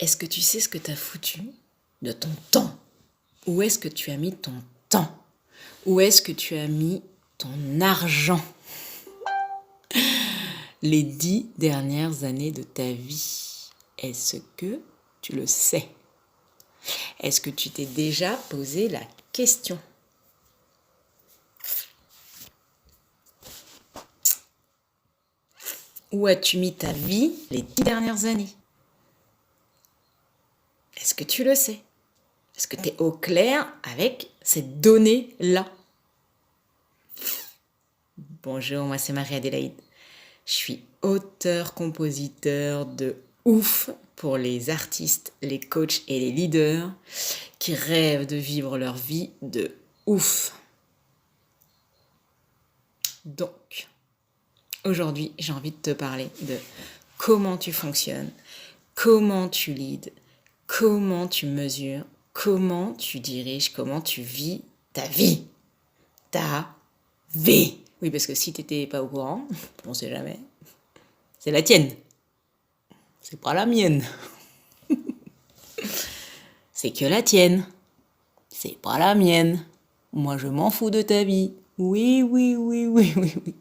Est-ce que tu sais ce que tu as foutu de ton temps? Où est-ce que tu as mis ton temps? Où est-ce que tu as mis ton argent? Les 10 dernières années de ta vie, est-ce que tu le sais? Est-ce que tu t'es déjà posé la question? Où as-tu mis ta vie les 10 dernières années? Est-ce que tu le sais? Est-ce que tu es au clair avec ces données-là? Bonjour, moi c'est Marie-Adélaïde. Je suis auteur-compositeur de ouf pour les artistes, les coachs et les leaders qui rêvent de vivre leur vie de ouf. Donc, aujourd'hui, j'ai envie de te parler de comment tu fonctionnes, comment tu leads, comment tu mesures, comment tu diriges, comment tu vis ta vie. Ta vie. Oui, parce que si tu n'étais pas au courant, on ne sait jamais, c'est la tienne. C'est pas la mienne. C'est que la tienne. C'est pas la mienne. Moi, je m'en fous de ta vie. Oui, oui, oui, oui, oui, oui.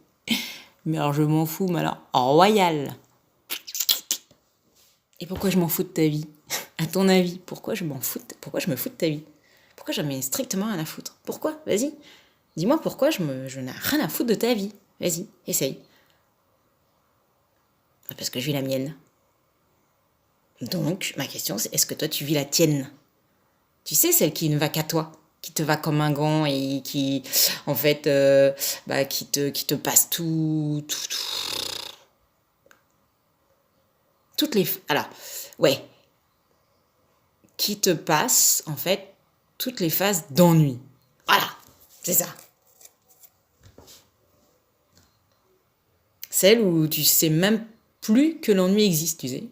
Mais alors, je m'en fous, mais alors, royal. Et pourquoi je m'en fous de ta vie? À ton avis, pourquoi je m'en fous pourquoi je me fous de ta vie? Pourquoi j'en ai strictement rien à foutre? Pourquoi? Vas-y. Dis-moi pourquoi je n'ai rien à foutre de ta vie. Vas-y, essaye. Parce que je vis la mienne. Donc, ma question, c'est est-ce que toi, tu vis la tienne? Tu sais, celle qui ne va qu'à toi, qui te va comme un gant et qui, en fait, qui te passe tout. Toutes les... Alors, ouais. Qui te passe, en fait, toutes les phases d'ennui. Voilà, c'est ça. Celle où tu sais même plus que l'ennui existe, tu sais.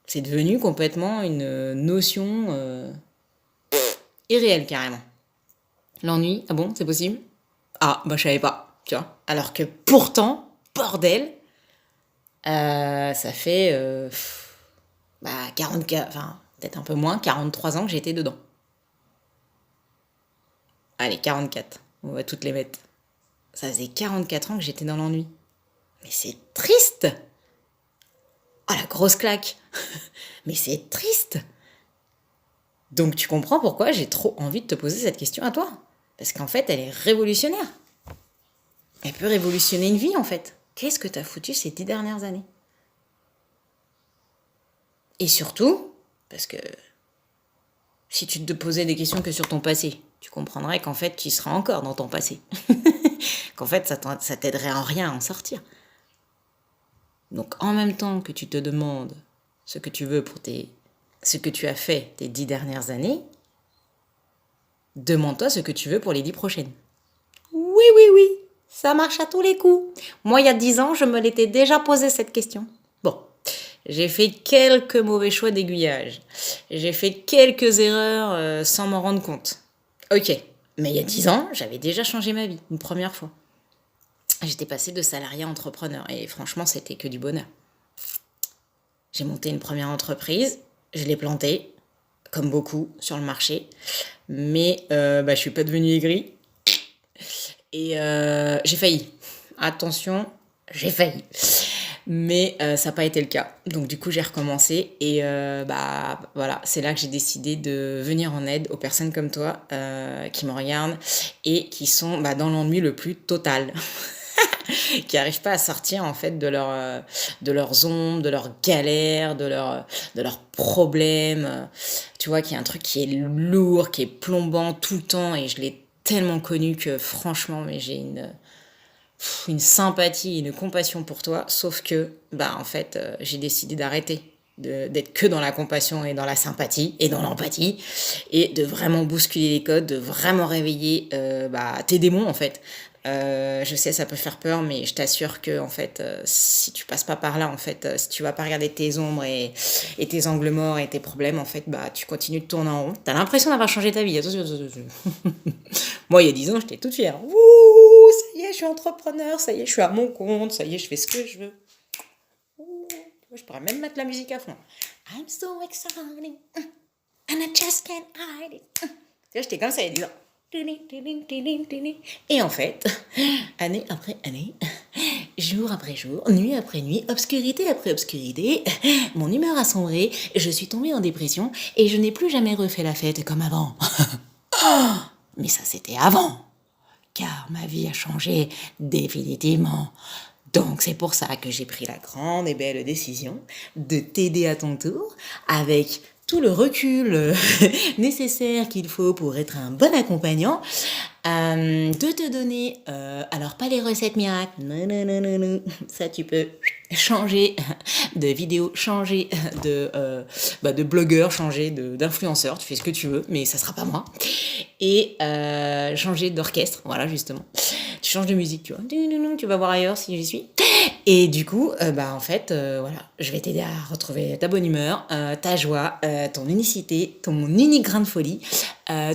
C'est devenu complètement une notion irréelle, carrément. L'ennui, ah bon, c'est possible? Ah, bah je savais pas, tu vois. Alors que pourtant, bordel, ça fait 44, enfin peut-être un peu moins, 43 ans que j'étais dedans. Allez, 44, on va toutes les mettre. Ça faisait 44 ans que j'étais dans l'ennui. Mais c'est triste! Oh la grosse claque! Mais c'est triste! Donc tu comprends pourquoi j'ai trop envie de te poser cette question à toi. Parce qu'en fait, elle est révolutionnaire. Elle peut révolutionner une vie, en fait. Qu'est-ce que t'as foutu ces 10 dernières années? Et surtout, parce que si tu te posais des questions que sur ton passé, tu comprendrais qu'en fait, tu y seras encore dans ton passé. Qu'en fait, ça t'aiderait en rien à en sortir. Donc, en même temps que tu te demandes ce que tu veux ce que tu as fait tes 10 dernières années, demande-toi ce que tu veux pour les 10 prochaines. Oui, oui, oui, ça marche à tous les coups. Moi, il y a 10 ans, je me l'étais déjà posé cette question. Bon, j'ai fait quelques mauvais choix d'aiguillage. J'ai fait quelques erreurs sans m'en rendre compte. Ok, mais il y a 10 ans, j'avais déjà changé ma vie, une première fois. J'étais passée de salarié à entrepreneur et franchement, c'était que du bonheur. J'ai monté une première entreprise, je l'ai plantée, comme beaucoup, sur le marché. Mais je suis pas devenue aigrie. Et j'ai failli. Attention, j'ai failli. Mais ça n'a pas été le cas. Donc du coup, j'ai recommencé. Et voilà, c'est là que j'ai décidé de venir en aide aux personnes comme toi qui me regardent et qui sont dans l'ennui le plus total. Qui n'arrivent pas à sortir en fait de leurs ombres, de leurs galères, de leurs problèmes. Tu vois qu'il y a un truc qui est lourd, qui est plombant tout le temps et je l'ai tellement connu que franchement, mais j'ai une sympathie, une compassion pour toi, sauf que en fait, j'ai décidé d'arrêter. D'être que dans la compassion et dans la sympathie et dans l'empathie et de vraiment bousculer les codes, de vraiment réveiller tes démons en fait. Je sais, ça peut faire peur, mais je t'assure que en fait, si tu passes pas par là, en fait, si tu vas pas regarder tes ombres et tes angles morts et tes problèmes, en fait, tu continues de tourner en rond. T'as l'impression d'avoir changé ta vie. Attention, attention. Moi, il y a 10 ans, j'étais toute fière. Ouh, ça y est, je suis entrepreneur, ça y est, je suis à mon compte, ça y est, je fais ce que je veux. Je pourrais même mettre la musique à fond. I'm so excited. And I just can't hide it. Tu vois, j'étais comme ça, il dit et en fait, année après année, jour après jour, nuit après nuit, obscurité après obscurité, mon humeur a sombré, je suis tombée en dépression et je n'ai plus jamais refait la fête comme avant. Mais ça, c'était avant, car ma vie a changé définitivement. Donc c'est pour ça que j'ai pris la grande et belle décision de t'aider à ton tour avec tout le recul nécessaire qu'il faut pour être un bon accompagnant, de te donner, alors pas les recettes miracles, non, non, non, non, non, ça tu peux changer de vidéo, changer de blogueur, changer d'influenceur, tu fais ce que tu veux, mais ça sera pas moi, et changer d'orchestre, voilà justement. Tu changes de musique, tu vois, tu vas voir ailleurs si j'y suis. Et du coup, en fait, voilà, je vais t'aider à retrouver ta bonne humeur, ta joie, ton unicité, ton unique grain de folie.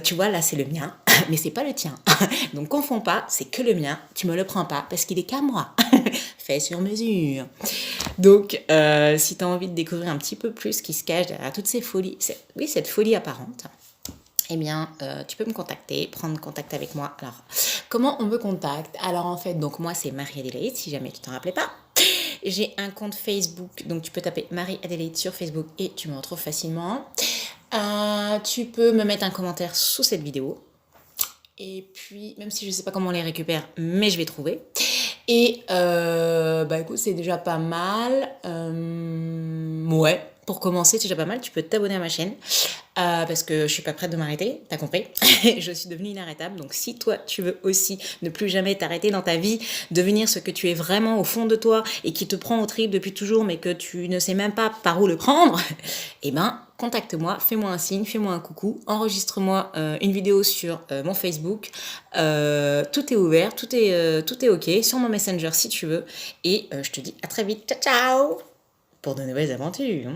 Tu vois, là, c'est le mien, mais c'est pas le tien. Donc, confonds pas, c'est que le mien. Tu me le prends pas parce qu'il est qu'à moi. Fait sur mesure. Donc, si tu as envie de découvrir un petit peu plus ce qui se cache derrière toutes ces folies, cette folie apparente, eh bien, tu peux me contacter, prendre contact avec moi. Alors, comment on me contacte? Alors, en fait, donc moi, c'est Marie-Adélaïde, si jamais tu t'en rappelais pas. J'ai un compte Facebook, donc tu peux taper Marie-Adélaïde sur Facebook et tu me retrouves facilement. Tu peux me mettre un commentaire sous cette vidéo. Et puis, même si je ne sais pas comment on les récupère, mais je vais trouver. Et, écoute, c'est déjà pas mal. Ouais. Pour commencer, c'est déjà pas mal, tu peux t'abonner à ma chaîne parce que je suis pas prête de m'arrêter, t'as compris. Je suis devenue inarrêtable, donc si toi tu veux aussi ne plus jamais t'arrêter dans ta vie, devenir ce que tu es vraiment au fond de toi et qui te prend au trip depuis toujours mais que tu ne sais même pas par où le prendre, eh ben contacte-moi, fais-moi un signe, fais-moi un coucou, enregistre-moi une vidéo sur mon Facebook, tout est ouvert, tout est ok, sur mon Messenger si tu veux, et je te dis à très vite, ciao ciao pour de nouvelles aventures.